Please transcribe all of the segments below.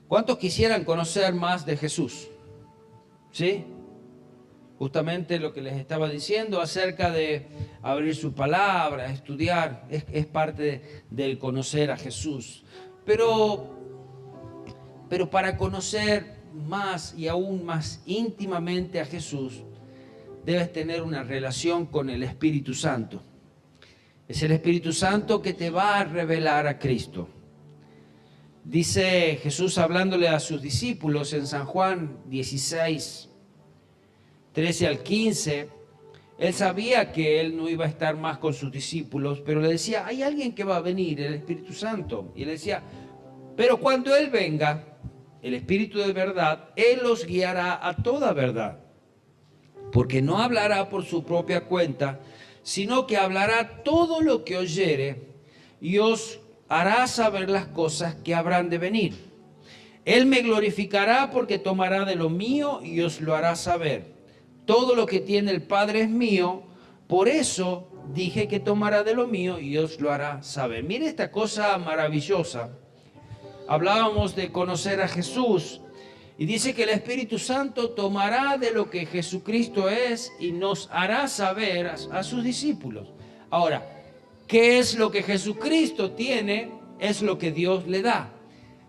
¿Cuántos quisieran conocer más de Jesús? ¿Sí? Justamente lo que les estaba diciendo acerca de abrir su palabra, estudiar, es parte del conocer a Jesús. Pero para conocer más y aún más íntimamente a Jesús, debes tener una relación con el Espíritu Santo. Es el Espíritu Santo que te va a revelar a Cristo. Dice Jesús hablándole a sus discípulos en San Juan 16, 13 al 15, él sabía que él no iba a estar más con sus discípulos, pero le decía, hay alguien que va a venir, el Espíritu Santo. Y él decía, pero cuando Él venga, el Espíritu de verdad, Él los guiará a toda verdad. Porque no hablará por su propia cuenta, sino que hablará todo lo que oyere y os hará saber las cosas que habrán de venir. Él me glorificará porque tomará de lo mío y os lo hará saber. Todo lo que tiene el Padre es mío, por eso dije que tomará de lo mío y os lo hará saber. Mire esta cosa maravillosa. Hablábamos de conocer a Jesús y dice que el Espíritu Santo tomará de lo que Jesucristo es y nos hará saber a sus discípulos. Ahora, ¿qué es lo que Jesucristo tiene? Es lo que Dios le da.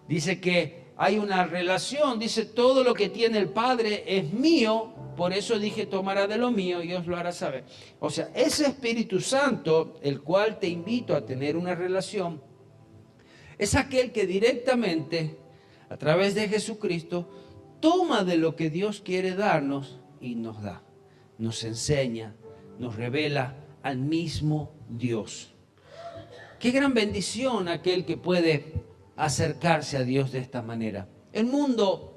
Dice que hay una relación, dice todo lo que tiene el Padre es mío, por eso dije tomará de lo mío y os lo hará saber. O sea, ese Espíritu Santo, el cual te invito a tener una relación, es aquel que directamente, a través de Jesucristo, toma de lo que Dios quiere darnos y nos da. Nos enseña, nos revela al mismo Dios. Qué gran bendición aquel que puede acercarse a Dios de esta manera. El mundo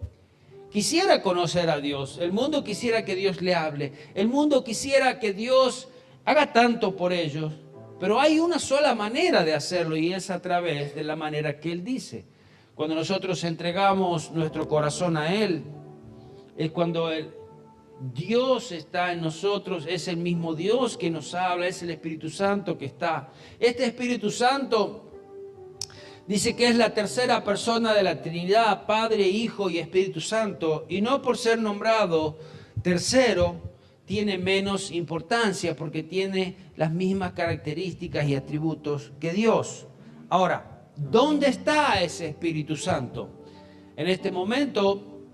quisiera conocer a Dios, el mundo quisiera que Dios le hable, el mundo quisiera que Dios haga tanto por ellos, pero hay una sola manera de hacerlo y es a través de la manera que Él dice. Cuando nosotros entregamos nuestro corazón a Él, es cuando Dios está en nosotros, es el mismo Dios que nos habla, es el Espíritu Santo que está. Este Espíritu Santo dice que es la tercera persona de la Trinidad, Padre, Hijo y Espíritu Santo, y no por ser nombrado tercero tiene menos importancia porque tiene las mismas características y atributos que Dios. Ahora, ¿dónde está ese Espíritu Santo? En este momento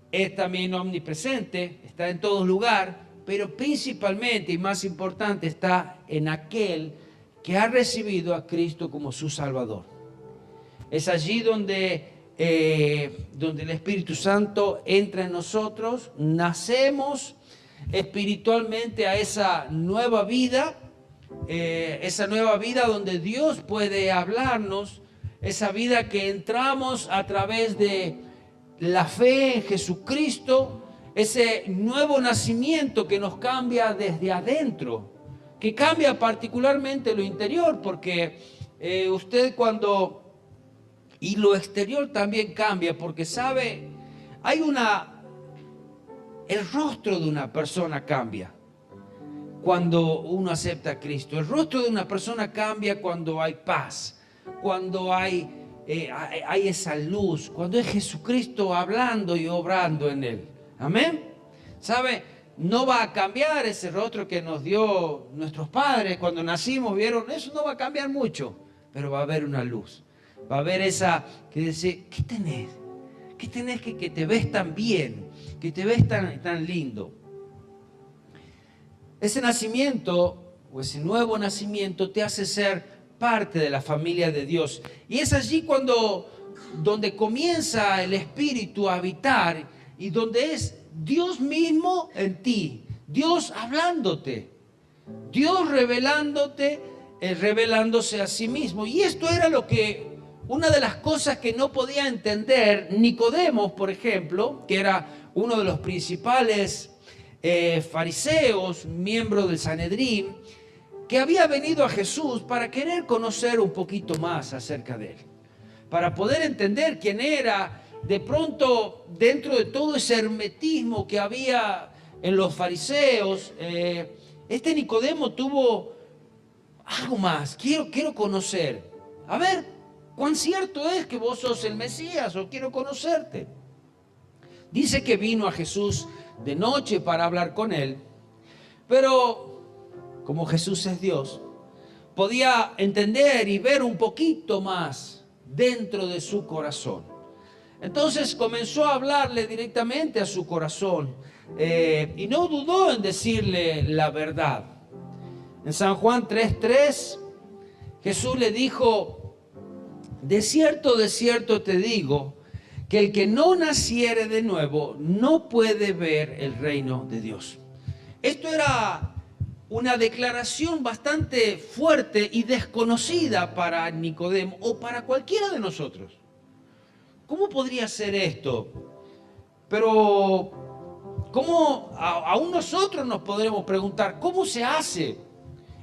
es también omnipresente, está en todo lugar, pero principalmente y más importante está en aquel que ha recibido a Cristo como su Salvador. Es allí donde el Espíritu Santo entra en nosotros, nacemos espiritualmente a esa nueva vida donde Dios puede hablarnos, esa vida que entramos a través de la fe en Jesucristo, ese nuevo nacimiento que nos cambia desde adentro, que cambia particularmente lo interior, porque usted cuando... Y lo exterior también cambia, porque sabe, el rostro de una persona cambia cuando uno acepta a Cristo. El rostro de una persona cambia cuando hay paz, cuando hay esa luz, cuando es Jesucristo hablando y obrando en él. Amén. ¿Sabe? No va a cambiar ese rostro que nos dio nuestros padres cuando nacimos, vieron, eso no va a cambiar mucho, pero va a haber una luz. Va a haber esa que dice, ¿qué tenés? ¿Qué tenés que te ves tan bien? Que te ves tan lindo. Ese nacimiento o ese nuevo nacimiento te hace ser parte de la familia de Dios. Y es allí donde comienza el Espíritu a habitar y donde es Dios mismo en ti. Dios hablándote. Dios revelándose a sí mismo. Y esto era una de las cosas que no podía entender Nicodemo, por ejemplo, que era uno de los principales fariseos, miembro del Sanedrín, que había venido a Jesús para querer conocer un poquito más acerca de él, para poder entender quién era. De pronto, dentro de todo ese hermetismo que había en los fariseos, este Nicodemo tuvo algo más. Quiero conocer. A ver, ¿Cuán cierto es que vos sos el Mesías o quiero conocerte? Dice que vino a Jesús de noche para hablar con él, pero como Jesús es Dios, podía entender y ver un poquito más dentro de su corazón. Entonces comenzó a hablarle directamente a su corazón y no dudó en decirle la verdad. En San Juan 3:3, Jesús le dijo: de cierto te digo, que el que no naciere de nuevo no puede ver el reino de Dios. Esto era una declaración bastante fuerte y desconocida para Nicodemo o para cualquiera de nosotros. ¿Cómo podría ser esto? Pero ¿cómo aún nosotros nos podremos preguntar cómo se hace?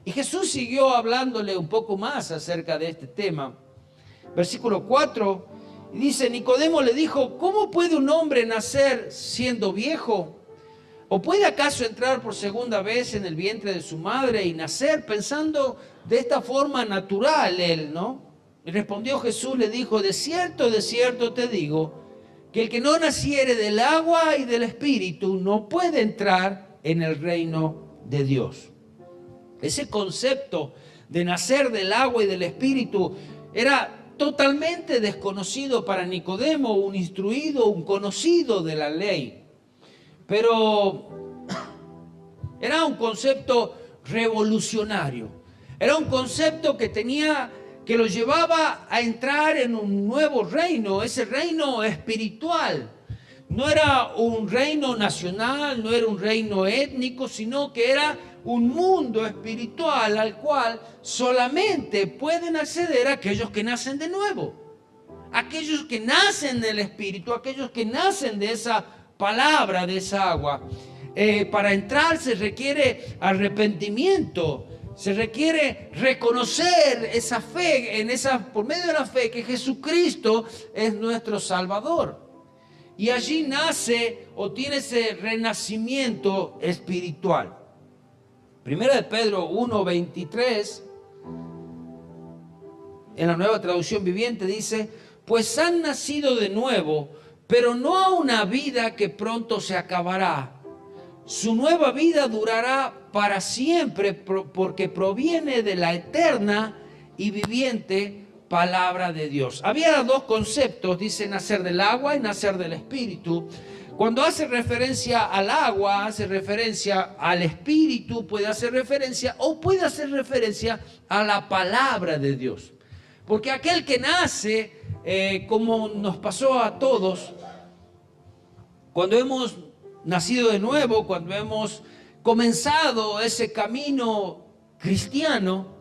Y Jesús siguió hablándole un poco más acerca de este tema. Versículo 4, dice: Nicodemo le dijo: ¿cómo puede un hombre nacer siendo viejo? ¿O puede acaso entrar por segunda vez en el vientre de su madre y nacer? Pensando de esta forma natural él, ¿no? Y respondió Jesús, le dijo: de cierto te digo, que el que no naciere del agua y del espíritu no puede entrar en el reino de Dios. Ese concepto de nacer del agua y del espíritu era totalmente desconocido para Nicodemo, un instruido, un conocido de la ley. Pero era un concepto revolucionario. Era un concepto que lo llevaba a entrar en un nuevo reino, ese reino espiritual. No era un reino nacional, no era un reino étnico, sino que era un mundo espiritual al cual solamente pueden acceder aquellos que nacen de nuevo. Aquellos que nacen del Espíritu, aquellos que nacen de esa palabra, de esa agua. Para entrar se requiere arrepentimiento, se requiere reconocer esa fe, por medio de la fe, que Jesucristo es nuestro Salvador. Y allí nace o tiene ese renacimiento espiritual. Primera de Pedro 1:23, en la Nueva Traducción Viviente dice: pues han nacido de nuevo, pero no a una vida que pronto se acabará. Su nueva vida durará para siempre, porque proviene de la eterna y viviente palabra de Dios. Había dos conceptos, dice nacer del agua y nacer del espíritu. Cuando hace referencia al agua, hace referencia al espíritu, puede hacer referencia a la palabra de Dios. Porque aquel que nace, como nos pasó a todos, cuando hemos nacido de nuevo, cuando hemos comenzado ese camino cristiano,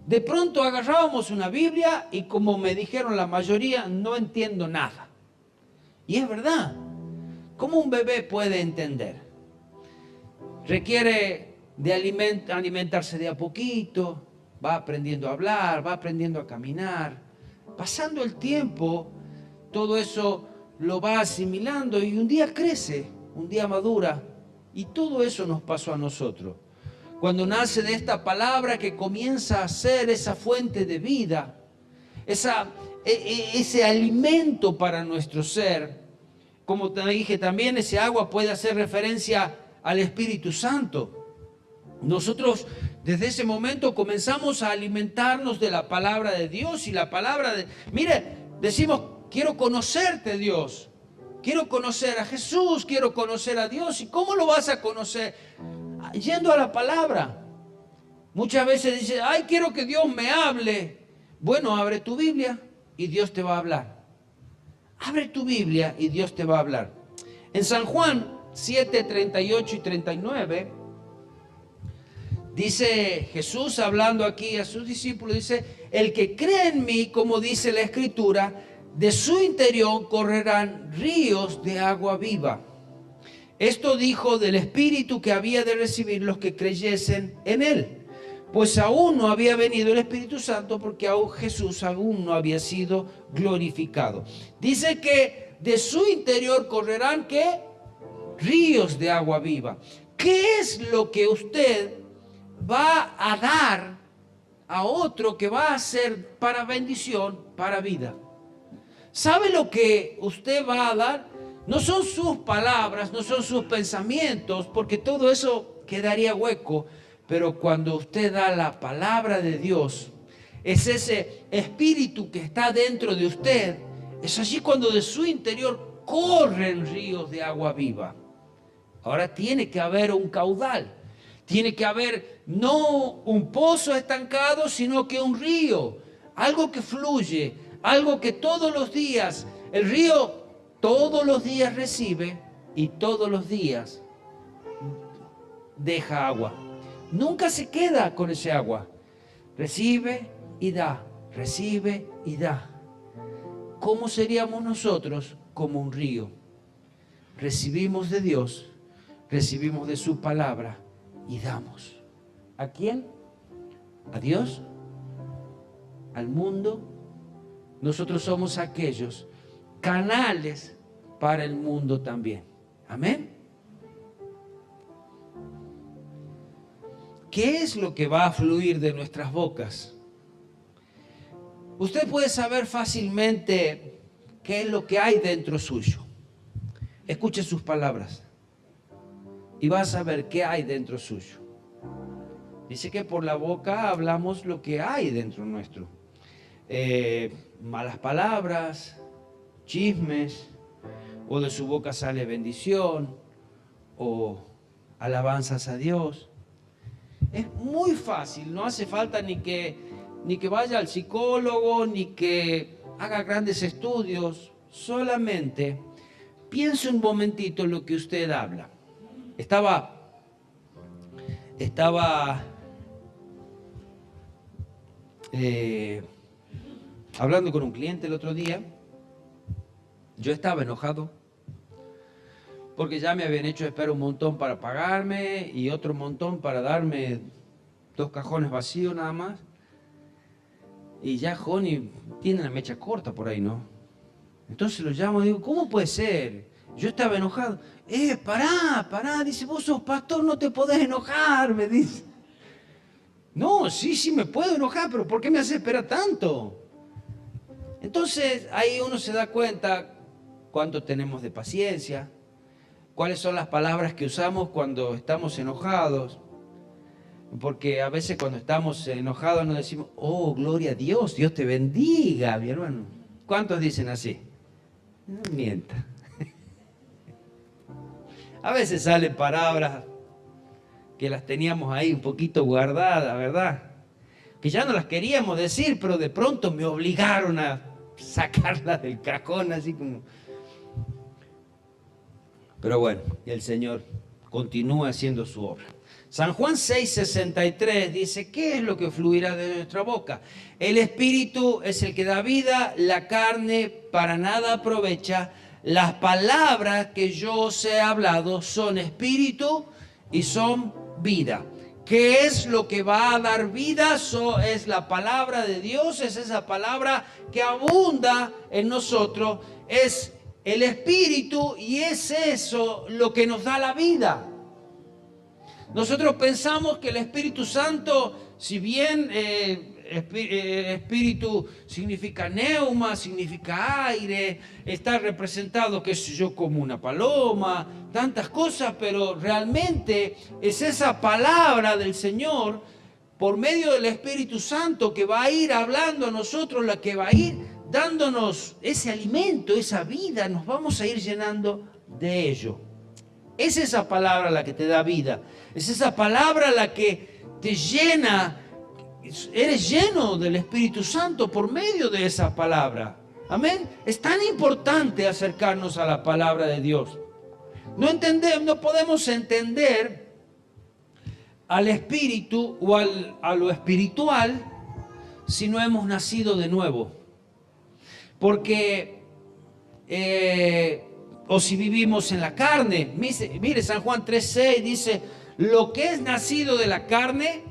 de pronto agarrábamos una Biblia y, como me dijeron la mayoría, no entiendo nada. Y es verdad. ¿Cómo un bebé puede entender? Requiere de alimentarse de a poquito, va aprendiendo a hablar, va aprendiendo a caminar. Pasando el tiempo, todo eso lo va asimilando y un día crece, un día madura. Y todo eso nos pasó a nosotros. Cuando nace de esta palabra que comienza a ser esa fuente de vida, ese alimento para nuestro ser. Como te dije también, ese agua puede hacer referencia al Espíritu Santo. Nosotros desde ese momento comenzamos a alimentarnos de la palabra de Dios y la palabra de... Mire, decimos, quiero conocerte, Dios. Quiero conocer a Jesús, quiero conocer a Dios. ¿Y cómo lo vas a conocer? Yendo a la palabra. Muchas veces dice, ay, quiero que Dios me hable. Bueno, abre tu Biblia y Dios te va a hablar. Abre tu Biblia y Dios te va a hablar. En San Juan 7, 38 y 39, dice Jesús hablando aquí a sus discípulos, dice: el que cree en mí, como dice la Escritura, de su interior correrán ríos de agua viva. Esto dijo del Espíritu que había de recibir los que creyesen en él. Pues aún no había venido el Espíritu Santo, porque aún Jesús aún no había sido glorificado. Dice que de su interior correrán, ¿qué? Ríos de agua viva. ¿Qué es lo que usted va a dar a otro que va a ser para bendición para vida. ¿Sabe lo que usted va a dar? No son sus palabras, no son sus pensamientos, porque todo eso quedaría hueco. Pero cuando usted da la palabra de Dios, es ese espíritu que está dentro de usted. Es allí cuando de su interior corren ríos de agua viva. Ahora tiene que haber un caudal. Tiene que haber no un pozo estancado, sino que un río. Algo que fluye, algo que todos los días, el río todos los días recibe y todos los días deja agua. Nunca se queda con ese agua. Recibe y da, recibe y da. ¿Cómo seríamos nosotros? Como un río. Recibimos de Dios, recibimos de su palabra y damos. ¿A quién? ¿A Dios? ¿Al mundo? Nosotros somos aquellos canales para el mundo también. Amén. ¿Qué es lo que va a fluir de nuestras bocas? Usted puede saber fácilmente qué es lo que hay dentro suyo. Escuche sus palabras y va a saber qué hay dentro suyo. Dice que por la boca hablamos lo que hay dentro nuestro. Malas palabras, chismes, o de su boca sale bendición, o alabanzas a Dios. Es muy fácil, no hace falta ni que vaya al psicólogo, ni que haga grandes estudios. Solamente piense un momentito en lo que usted habla. Estaba hablando con un cliente el otro día. Yo estaba enojado porque ya me habían hecho esperar un montón para pagarme y otro montón para darme 2 cajones vacíos nada más. Y ya Joni tiene la mecha corta por ahí, ¿no? Entonces lo llamo y digo, ¿cómo puede ser? Yo estaba enojado. Pará, dice, vos sos pastor, no te podés enojar, me dice. No, sí me puedo enojar, pero ¿por qué me hace esperar tanto? Entonces ahí uno se da cuenta cuánto tenemos de paciencia, cuáles son las palabras que usamos cuando estamos enojados. Porque a veces cuando estamos enojados nos decimos, oh, gloria a Dios, Dios te bendiga, mi hermano. ¿Cuántos dicen así? No mienta. A veces salen palabras que las teníamos ahí un poquito guardadas, ¿verdad? Que ya no las queríamos decir, pero de pronto me obligaron a sacarlas del cajón, así como... Pero bueno, el Señor continúa haciendo su obra. San Juan 6:63 dice, ¿qué es lo que fluirá de nuestra boca? El espíritu es el que da vida, la carne para nada aprovecha. Las palabras que yo os he hablado son espíritu y son vida. ¿Qué es lo que va a dar vida? Es la palabra de Dios, es esa palabra que abunda en nosotros, es el espíritu y es eso lo que nos da la vida. Nosotros pensamos que el Espíritu Santo, si bien espíritu significa neuma, significa aire, está representado, qué sé yo, como una paloma, tantas cosas, pero realmente es esa palabra del Señor por medio del Espíritu Santo que va a ir hablando a nosotros, la que va a ir dándonos ese alimento, esa vida, nos vamos a ir llenando de ello. Es esa palabra la que te da vida, es esa palabra la que te llena, eres lleno del Espíritu Santo por medio de esa palabra. Amén. Es tan importante acercarnos a la palabra de Dios. No podemos entender al espíritu o a lo espiritual si no hemos nacido de nuevo. Porque o si vivimos en la carne. Mire, San Juan 3:6 dice, lo que es nacido de la carne,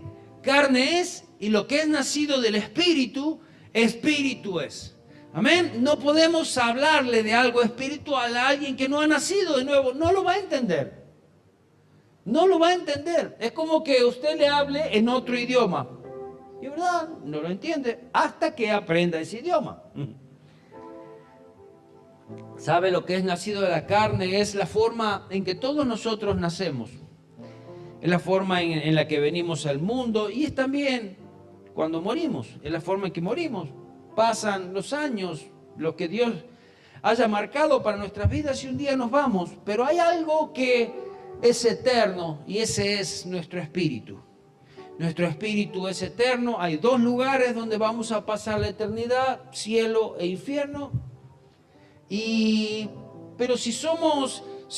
carne es, y lo que es nacido del espíritu, espíritu es. Amén. No podemos hablarle de algo espiritual a alguien que no ha nacido de nuevo. No lo va a entender. No lo va a entender. Es como que usted le hable en otro idioma. Y verdad, no lo entiende hasta que aprenda ese idioma. ¿Sabe lo que es nacido de la carne? Es la forma en que todos nosotros nacemos. Es la forma en la que venimos al mundo y es también cuando morimos. Es la forma en que morimos. Pasan los años, lo que Dios haya marcado para nuestras vidas y un día nos vamos. Pero hay algo que es eterno y ese es nuestro espíritu. Nuestro espíritu es eterno. Hay dos lugares donde vamos a pasar la eternidad, cielo e infierno. Pero si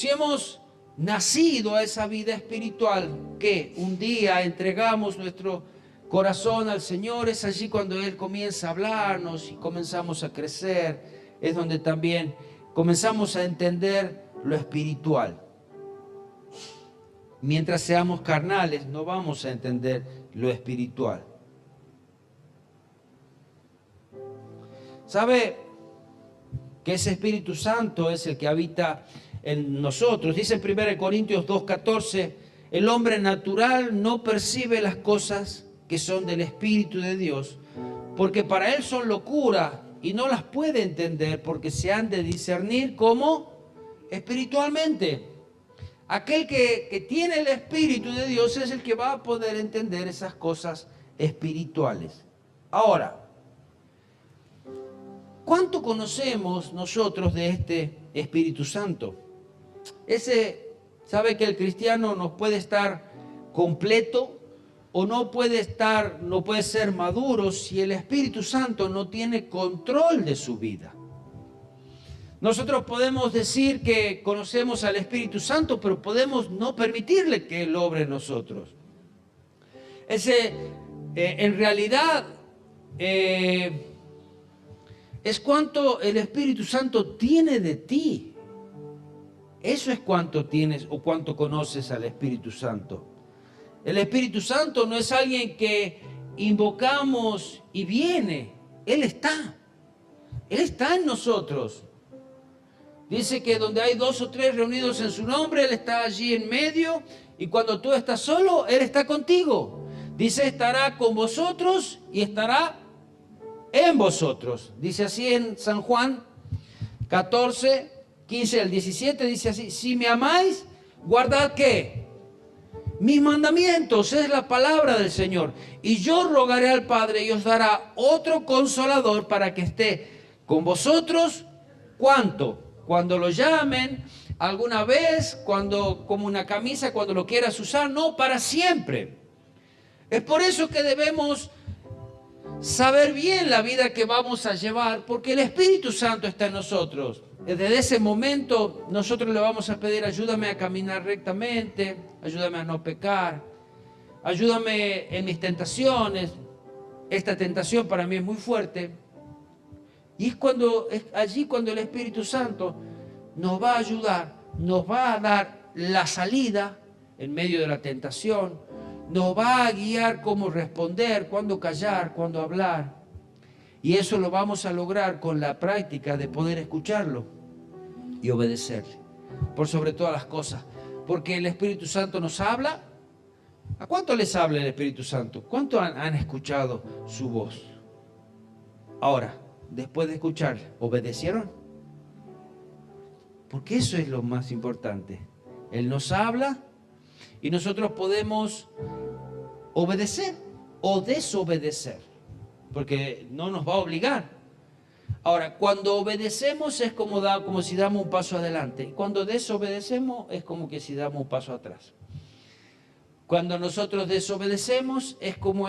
hemos nacido a esa vida espiritual, que un día entregamos nuestro corazón al Señor, es allí cuando Él comienza a hablarnos y comenzamos a crecer, es donde también comenzamos a entender lo espiritual. Mientras seamos carnales, no vamos a entender lo espiritual. ¿Sabe que ese Espíritu Santo es el que habita en nosotros? Dice en 1 Corintios 2:14, el hombre natural no percibe las cosas que son del Espíritu de Dios, porque para él son locura y no las puede entender porque se han de discernir como espiritualmente. Aquel que tiene el Espíritu de Dios es el que va a poder entender esas cosas espirituales. Ahora, ¿cuánto conocemos nosotros de este Espíritu Santo? ¿Sabe que el cristiano no puede estar completo o no puede ser maduro si el Espíritu Santo no tiene control de su vida? Nosotros podemos decir que conocemos al Espíritu Santo, pero podemos no permitirle que Él obre en nosotros. En realidad, es cuánto el Espíritu Santo tiene de ti. Eso es cuánto tienes o cuánto conoces al Espíritu Santo. El Espíritu Santo no es alguien que invocamos y viene. Él está en nosotros. Dice que donde hay 2 o 3 reunidos en su nombre, Él está allí en medio. Y cuando tú estás solo, Él está contigo. Dice, estará con vosotros y estará en vosotros. Dice así en San Juan 14, 15 al 17, dice así: si me amáis, guardad ¿qué? Mis mandamientos, es la palabra del Señor. Y yo rogaré al Padre y os dará otro consolador para que esté con vosotros. ¿Cuánto? Cuando lo llamen alguna vez, como una camisa, cuando lo quieras usar, no, para siempre. Es por eso que debemos saber bien la vida que vamos a llevar, porque el Espíritu Santo está en nosotros. Desde ese momento nosotros le vamos a pedir: ayúdame a caminar rectamente, ayúdame a no pecar, ayúdame en mis tentaciones. Esta tentación para mí es muy fuerte. Y es allí cuando el Espíritu Santo nos va a ayudar, nos va a dar la salida en medio de la tentación, nos va a guiar cómo responder, cuándo callar, cuándo hablar. Y eso lo vamos a lograr con la práctica de poder escucharlo y obedecerle, por sobre todas las cosas. Porque el Espíritu Santo nos habla. ¿A cuánto les habla el Espíritu Santo? ¿Cuánto han escuchado su voz? Ahora, después de escuchar, ¿obedecieron? Porque eso es lo más importante. Él nos habla y nosotros podemos obedecer o desobedecer, porque no nos va a obligar. Ahora, cuando obedecemos es como si damos un paso adelante, y cuando desobedecemos es como que si damos un paso atrás. Cuando nosotros desobedecemos es como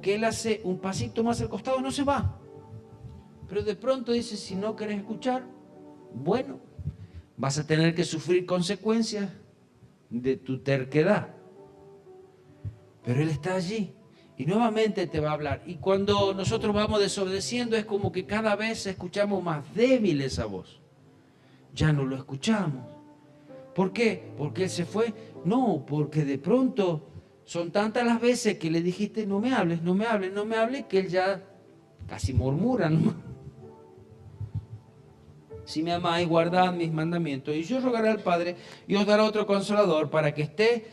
que Él hace un pasito más al costado, no se va. Pero de pronto dice: si no querés escuchar, bueno, vas a tener que sufrir consecuencias de tu terquedad. Pero Él está allí y nuevamente te va a hablar. Y cuando nosotros vamos desobedeciendo es como que cada vez escuchamos más débil esa voz. Ya no lo escuchamos. ¿Por qué? ¿Porque Él se fue? No, porque de pronto son tantas las veces que le dijiste: no me hables, no me hables, no me hables, que Él ya casi murmura, ¿no? Si me amáis, guardad mis mandamientos. Y yo rogaré al Padre y os dará otro consolador para que esté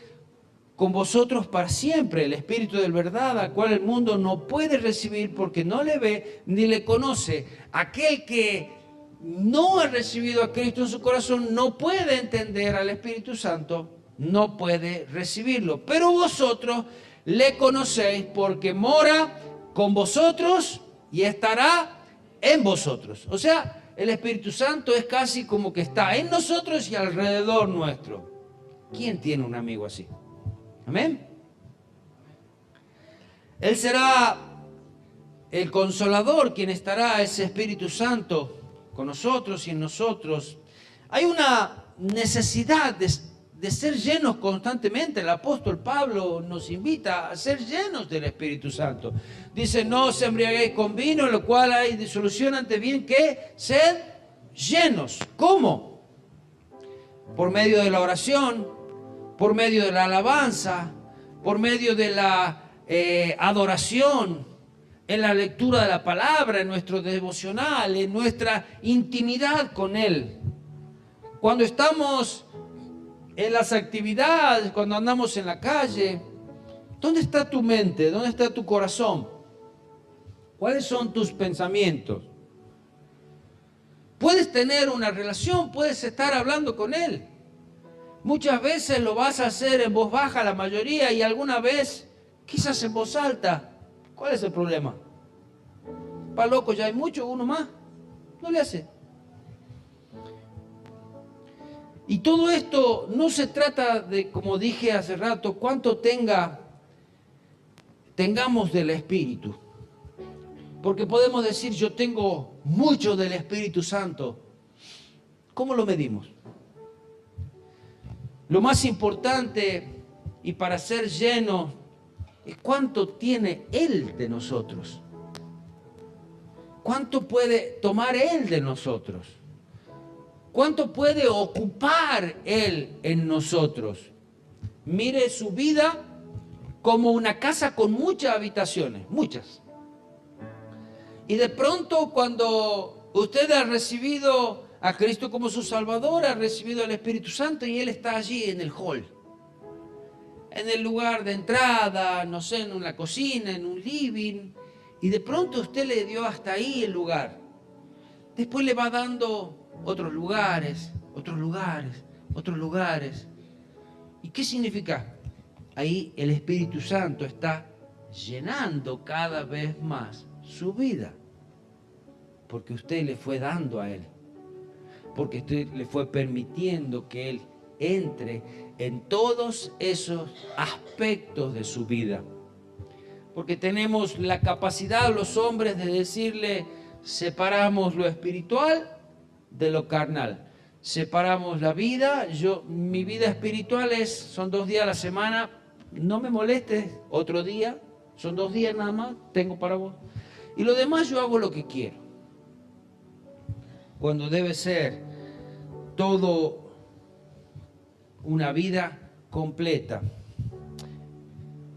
con vosotros para siempre, el Espíritu de verdad, al cual el mundo no puede recibir porque no le ve ni le conoce. Aquel que no ha recibido a Cristo en su corazón no puede entender al Espíritu Santo, no puede recibirlo. Pero vosotros le conocéis porque mora con vosotros y estará en vosotros. O sea, el Espíritu Santo es casi como que está en nosotros y alrededor nuestro. ¿Quién tiene un amigo así? Amén. Él será el consolador, quien estará, ese Espíritu Santo, con nosotros y en nosotros. Hay una necesidad de ser llenos constantemente. El apóstol Pablo nos invita a ser llenos del Espíritu Santo. Dice, no os embriaguéis con vino, en lo cual hay disolución, antes bien que sed llenos. ¿Cómo? Por medio de la oración, por medio de la alabanza, por medio de la adoración, en la lectura de la palabra, en nuestro devocional, en nuestra intimidad con Él. Cuando estamos en las actividades, cuando andamos en la calle, ¿dónde está tu mente? ¿Dónde está tu corazón? ¿Cuáles son tus pensamientos? Puedes tener una relación, puedes estar hablando con Él. Muchas veces lo vas a hacer en voz baja, la mayoría, y alguna vez quizás en voz alta. ¿Cuál es el problema? ¿Pa loco ya hay mucho, uno más? No le hace. Y todo esto no se trata de, como dije hace rato, cuánto tengamos del Espíritu. Porque podemos decir, yo tengo mucho del Espíritu Santo. ¿Cómo lo medimos? Lo más importante, y para ser lleno, es cuánto tiene Él de nosotros. ¿Cuánto puede tomar Él de nosotros? ¿Cuánto puede ocupar Él en nosotros? Mire su vida como una casa con muchas habitaciones, muchas. Y de pronto cuando usted ha recibido a Cristo como su Salvador, ha recibido al Espíritu Santo y Él está allí en el hall, en el lugar de entrada, no sé, en una cocina, en un living, y de pronto usted le dio hasta ahí el lugar. Después le va dando otros lugares, otros lugares, otros lugares. ¿Y qué significa? Ahí el Espíritu Santo está llenando cada vez más su vida, porque usted le fue dando a Él, porque usted le fue permitiendo que Él entre en todos esos aspectos de su vida. Porque tenemos la capacidad los hombres de decirle, separamos lo espiritual de lo carnal. Separamos la vida, mi vida espiritual son 2 días a la semana, no me molestes, otro día, son 2 días nada más, tengo para vos. Y lo demás yo hago lo que quiero. Cuando debe ser todo una vida completa.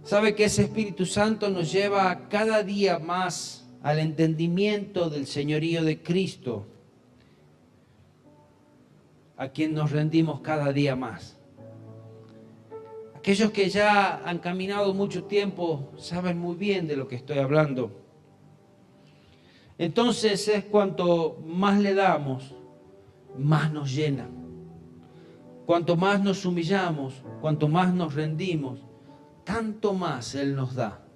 ¿Sabe que ese Espíritu Santo nos lleva cada día más al entendimiento del señorío de Cristo, a quien nos rendimos cada día más? Aquellos que ya han caminado mucho tiempo saben muy bien de lo que estoy hablando. Entonces es cuanto más le damos, más nos llena. Cuanto más nos humillamos, cuanto más nos rendimos, tanto más Él nos da.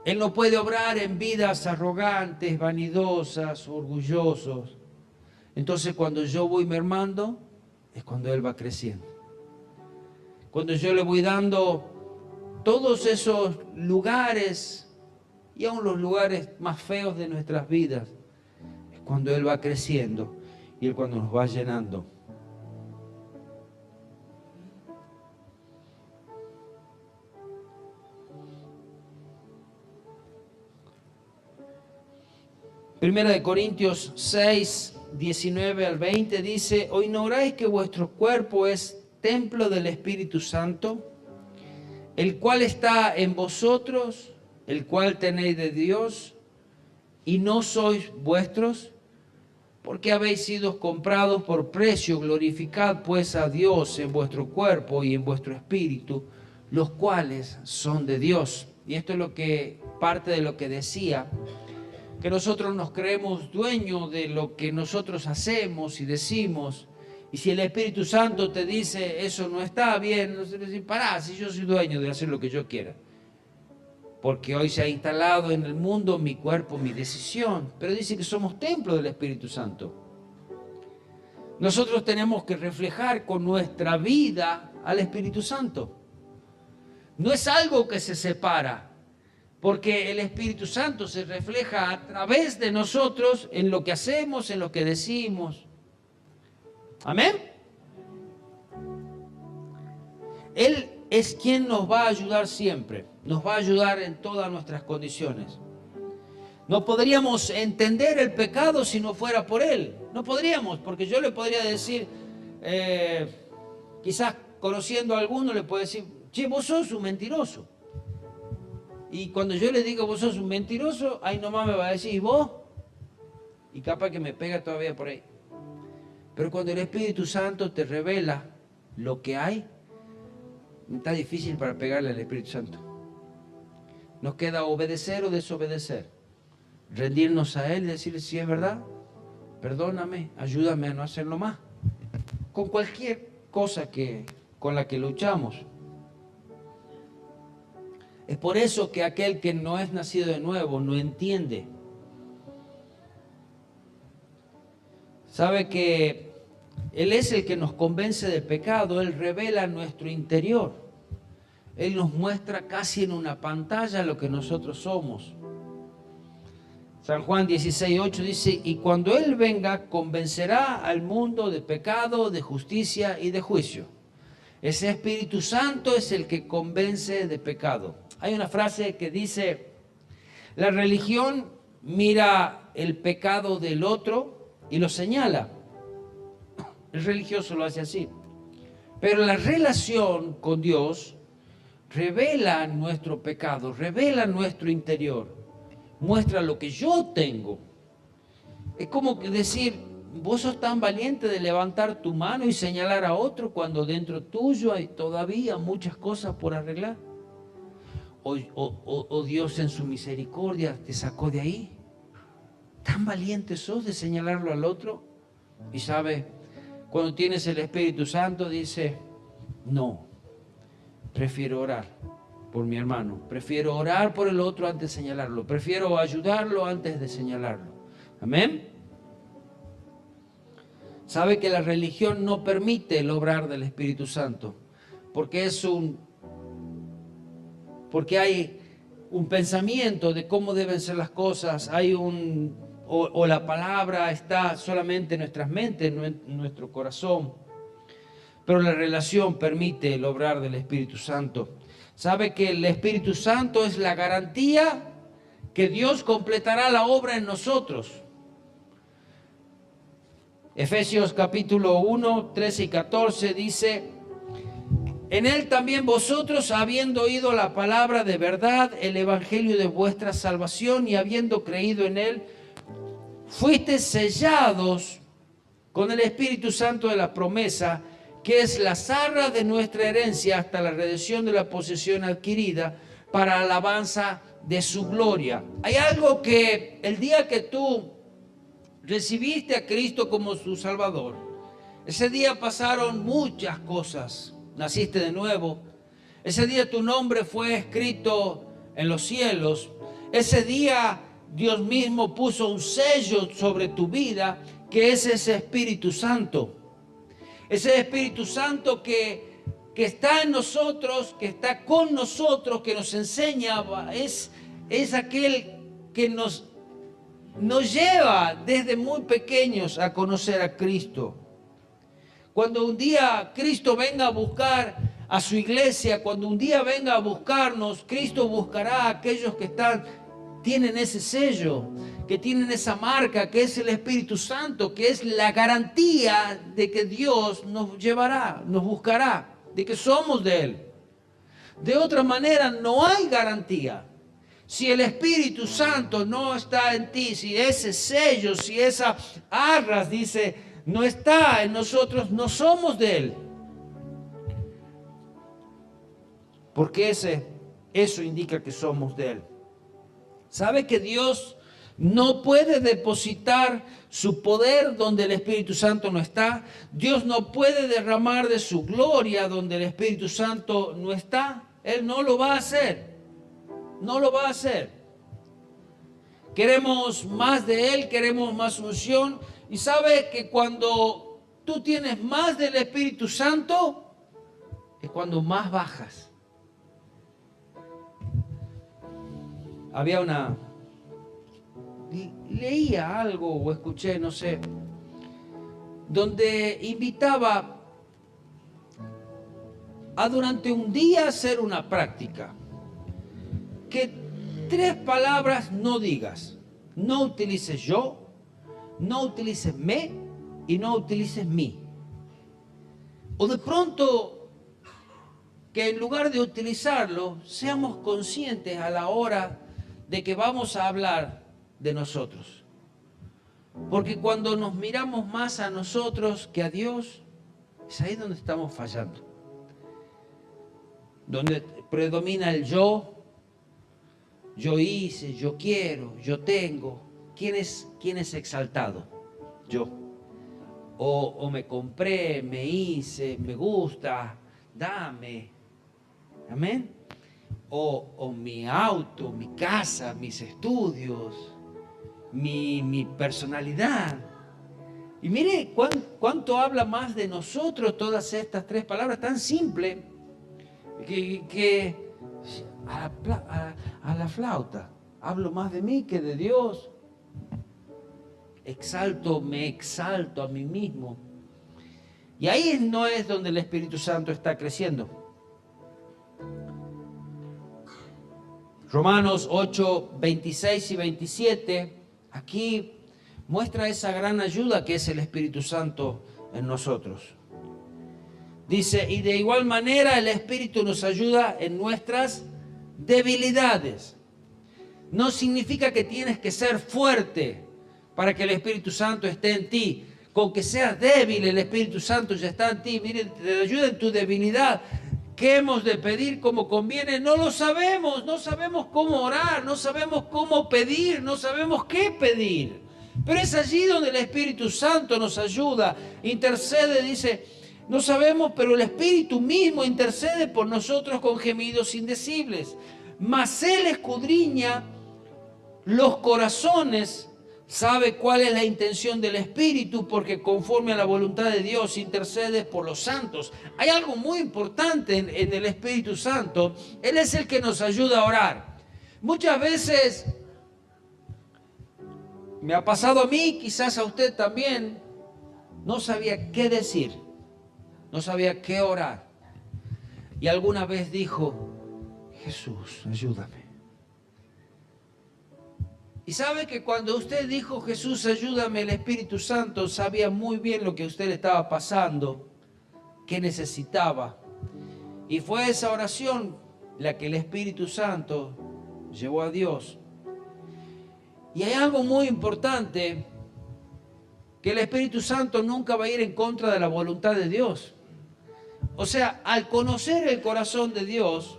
Él no puede obrar en vidas arrogantes, vanidosas, orgullosos. Entonces cuando yo voy mermando, es cuando Él va creciendo. Cuando yo le voy dando todos esos lugares, y aún los lugares más feos de nuestras vidas, es cuando Él va creciendo y Él cuando nos va llenando. Primera de Corintios 6, 19 al 20 dice, ¿o ignoráis que vuestro cuerpo es templo del Espíritu Santo, el cual está en vosotros, el cual tenéis de Dios, y no sois vuestros? porque habéis sido comprados por precio. Glorificad pues a Dios en vuestro cuerpo y en vuestro espíritu, los cuales son de Dios. Y esto es parte de lo que decía, que nosotros nos creemos dueños de lo que nosotros hacemos y decimos. Y si el Espíritu Santo te dice eso no está bien, nosotros decimos, pará, si yo soy dueño de hacer lo que yo quiera. Porque hoy se ha instalado en el mundo mi cuerpo, mi decisión. Pero dice que somos templo del Espíritu Santo. Nosotros tenemos que reflejar con nuestra vida al Espíritu Santo. No es algo que se separa, porque el Espíritu Santo se refleja a través de nosotros en lo que hacemos, en lo que decimos. Amén. Él es quien nos va a ayudar siempre, nos va a ayudar en todas nuestras condiciones. No podríamos entender el pecado si no fuera por Él. No podríamos, porque yo le podría decir, quizás conociendo a alguno le puedo decir, che, vos sos un mentiroso. Y cuando yo le digo vos sos un mentiroso, ahí nomás me va a decir, ¿y vos? Y capaz que me pega todavía por ahí. Pero cuando el Espíritu Santo te revela lo que hay, está difícil para pegarle al Espíritu Santo. Nos queda obedecer o desobedecer. Rendirnos a Él y decirle, si es verdad, perdóname, ayúdame a no hacerlo más. Con cualquier cosa con la que luchamos. Es por eso que aquel que no es nacido de nuevo no entiende. Sabe que Él es el que nos convence del pecado, Él revela nuestro interior. Él nos muestra casi en una pantalla lo que nosotros somos. San Juan 16:8 dice, y cuando Él venga, convencerá al mundo de pecado, de justicia y de juicio. Ese Espíritu Santo es el que convence de pecado. Hay una frase que dice, la religión mira el pecado del otro y lo señala. El religioso lo hace así. Pero la relación con Dios revela nuestro pecado, revela nuestro interior. Muestra lo que yo tengo. Es como decir, vos sos tan valiente de levantar tu mano y señalar a otro cuando dentro tuyo hay todavía muchas cosas por arreglar. O Dios en su misericordia te sacó de ahí. Tan valiente sos de señalarlo al otro. Y sabe, cuando tienes el Espíritu Santo dice, no, prefiero orar por mi hermano, prefiero orar por el otro antes de señalarlo, prefiero ayudarlo antes de señalarlo. Amén. Sabe que la religión no permite el obrar del Espíritu Santo, porque hay un pensamiento de cómo deben ser las cosas, o la palabra está solamente en nuestras mentes, en nuestro corazón, pero la relación permite el obrar del Espíritu Santo. Sabe que el Espíritu Santo es la garantía que Dios completará la obra en nosotros. Efesios capítulo 1, 13 y 14 dice, en Él también vosotros, habiendo oído la palabra de verdad, el evangelio de vuestra salvación, y habiendo creído en Él, fuisteis sellados con el Espíritu Santo de la promesa, que es las arras de nuestra herencia hasta la redención de la posesión adquirida para alabanza de su gloria. Hay algo que el día que tú recibiste a Cristo como tu Salvador, ese día pasaron muchas cosas. Naciste de nuevo. Ese día tu nombre fue escrito en los cielos. Ese día Dios mismo puso un sello sobre tu vida, que es ese Espíritu Santo. Ese Espíritu Santo que está en nosotros, que está con nosotros, que nos enseña, es aquel que nos lleva desde muy pequeños a conocer a Cristo. Cuando un día Cristo venga a buscar a su iglesia, cuando un día venga a buscarnos, Cristo buscará a aquellos que tienen ese sello, que tienen esa marca, que es el Espíritu Santo, que es la garantía de que Dios nos llevará, nos buscará, de que somos de Él. De otra manera no hay garantía. Si el Espíritu Santo no está en ti, si ese sello, si esa arras, dice, no está en nosotros, no somos de Él. Porque eso indica que somos de Él. ¿Sabe que Dios no puede depositar su poder donde el Espíritu Santo no está? Dios no puede derramar de su gloria donde el Espíritu Santo no está. Él no lo va a hacer. No lo va a hacer. Queremos más de Él, queremos más unción. Y sabe que cuando tú tienes más del Espíritu Santo, es cuando más bajas. Leía algo o escuché, no sé, donde invitaba a durante un día hacer una práctica. Que 3 palabras no digas. No utilices yo, no utilices me y no utilices mí. O de pronto que en lugar de utilizarlo, seamos conscientes a la hora de que vamos a hablar de nosotros. Porque cuando nos miramos más a nosotros que a Dios, es ahí donde estamos fallando. Donde predomina el yo hice, yo quiero, yo tengo. ¿Quién es exaltado? Yo. O me compré, me hice, me gusta, dame. Amén. O mi auto, mi casa, mis estudios, mi personalidad. Y mire cuánto habla más de nosotros todas estas 3 palabras tan simples que a la flauta. Hablo más de mí que de Dios. Me exalto a mí mismo. Y ahí no es donde el Espíritu Santo está creciendo. Romanos 8, 26 y 27, aquí muestra esa gran ayuda que es el Espíritu Santo en nosotros. Dice, y de igual manera el Espíritu nos ayuda en nuestras debilidades. No significa que tienes que ser fuerte para que el Espíritu Santo esté en ti. Con que seas débil, el Espíritu Santo ya está en ti. Miren, te ayuda en tu debilidad. ¿Qué hemos de pedir como conviene? No lo sabemos, no sabemos cómo orar, no sabemos cómo pedir, no sabemos qué pedir. Pero es allí donde el Espíritu Santo nos ayuda, intercede, dice, no sabemos, pero el Espíritu mismo intercede por nosotros con gemidos indecibles. Mas Él escudriña los corazones, sabe cuál es la intención del Espíritu, porque conforme a la voluntad de Dios intercede por los santos. Hay algo muy importante en el Espíritu Santo. Él es el que nos ayuda a orar. Muchas veces me ha pasado a mí, quizás a usted también, no sabía qué decir, no sabía qué orar. Y alguna vez dijo, Jesús, ayúdame. Y sabe que cuando usted dijo, Jesús, ayúdame, el Espíritu Santo sabía muy bien lo que usted le estaba pasando, qué necesitaba. Y fue esa oración la que el Espíritu Santo llevó a Dios. Y hay algo muy importante, que el Espíritu Santo nunca va a ir en contra de la voluntad de Dios. O sea, al conocer el corazón de Dios,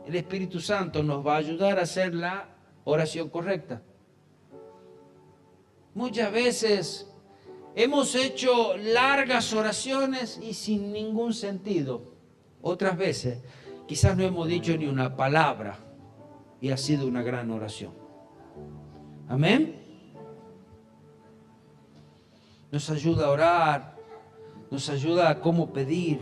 el Espíritu Santo nos va a ayudar a hacer la oración correcta. Muchas veces hemos hecho largas oraciones y sin ningún sentido. Otras veces quizás no hemos dicho ni una palabra y ha sido una gran oración. Amén. Nos ayuda a orar, nos ayuda a cómo pedir,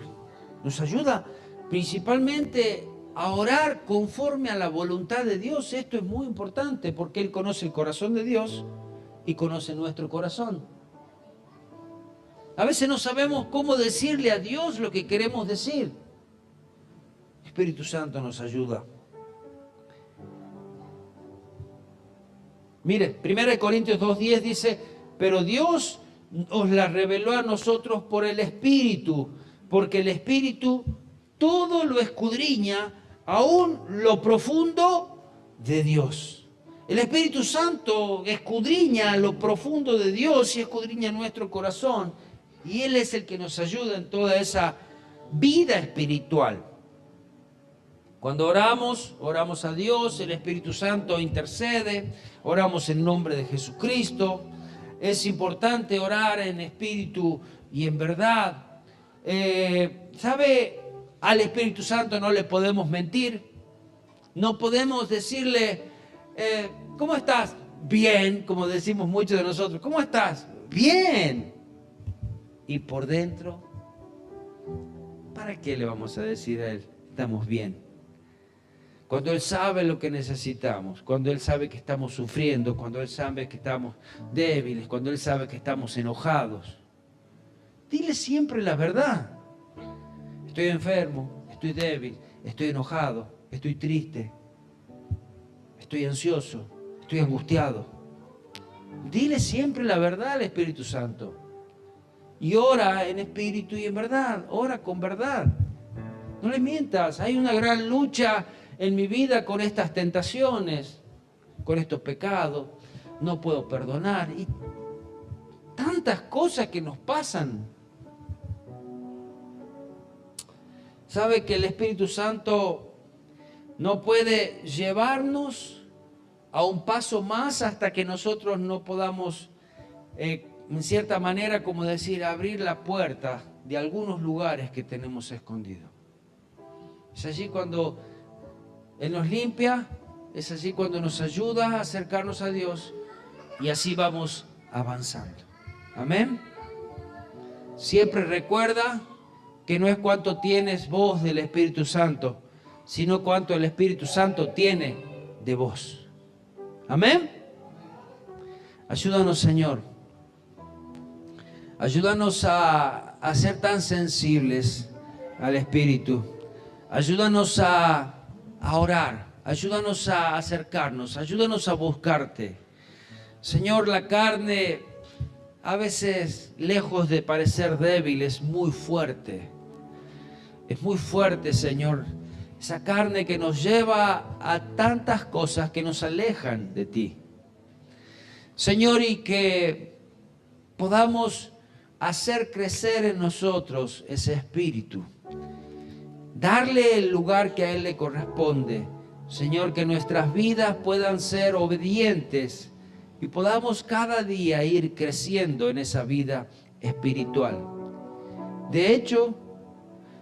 nos ayuda principalmente a orar conforme a la voluntad de Dios. Esto es muy importante porque Él conoce el corazón de Dios y conoce nuestro corazón. A veces no sabemos cómo decirle a Dios lo que queremos decir. El Espíritu Santo nos ayuda. Mire, 1 Corintios 2:10 dice, pero Dios os la reveló a nosotros por el Espíritu, porque el Espíritu todo lo escudriña, aún lo profundo de Dios. El Espíritu Santo escudriña lo profundo de Dios y escudriña nuestro corazón. Y Él es el que nos ayuda en toda esa vida espiritual. Cuando oramos a Dios, el Espíritu Santo intercede, oramos en nombre de Jesucristo. Es importante orar en espíritu y en verdad. ¿Sabe? Al Espíritu Santo no le podemos mentir. No podemos decirle, ¿cómo estás? Bien, como decimos muchos de nosotros. ¿Cómo estás? Bien. Y por dentro, ¿para qué le vamos a decir a Él? Estamos bien. Cuando Él sabe lo que necesitamos, cuando Él sabe que estamos sufriendo, cuando Él sabe que estamos débiles, cuando Él sabe que estamos enojados. Dile siempre la verdad. Estoy enfermo, estoy débil, estoy enojado, estoy triste, estoy ansioso, estoy angustiado. Dile siempre la verdad al Espíritu Santo. Y ora en espíritu y en verdad, ora con verdad. No le mientas, hay una gran lucha en mi vida con estas tentaciones, con estos pecados, no puedo perdonar y tantas cosas que nos pasan. ¿Sabe que el Espíritu Santo no puede llevarnos a un paso más hasta que nosotros no podamos, en cierta manera, como decir, abrir la puerta de algunos lugares que tenemos escondidos? Es allí cuando Él nos limpia, es allí cuando nos ayuda a acercarnos a Dios y así vamos avanzando. Amén. Siempre recuerda que no es cuánto tienes vos del Espíritu Santo, sino cuánto el Espíritu Santo tiene de vos. Amén. Ayúdanos, Señor. Ayúdanos a ser tan sensibles al Espíritu. Ayúdanos a orar. Ayúdanos a acercarnos. Ayúdanos a buscarte. Señor, la carne, a veces, lejos de parecer débil, es muy fuerte. Es muy fuerte, Señor. Esa carne que nos lleva a tantas cosas que nos alejan de ti. Señor, y que podamos hacer crecer en nosotros ese espíritu. Darle el lugar que a Él le corresponde. Señor, que nuestras vidas puedan ser obedientes y podamos cada día ir creciendo en esa vida espiritual. De hecho,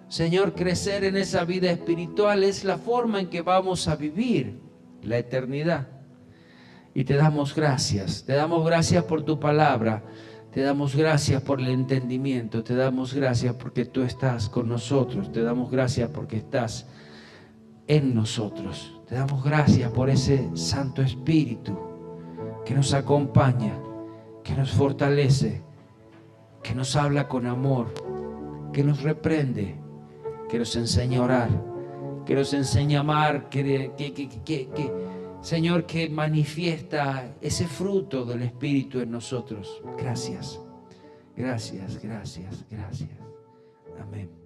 Señor, crecer en esa vida espiritual es la forma en que vamos a vivir la eternidad. Y te damos gracias por tu palabra, te damos gracias por el entendimiento, te damos gracias porque tú estás con nosotros, te damos gracias porque estás en nosotros. Te damos gracias por ese Santo Espíritu que nos acompaña, que nos fortalece, que nos habla con amor, que nos reprende, que nos enseña a orar, que nos enseña a amar, Señor, que manifiesta ese fruto del Espíritu en nosotros. Gracias, gracias, gracias, gracias. Amén.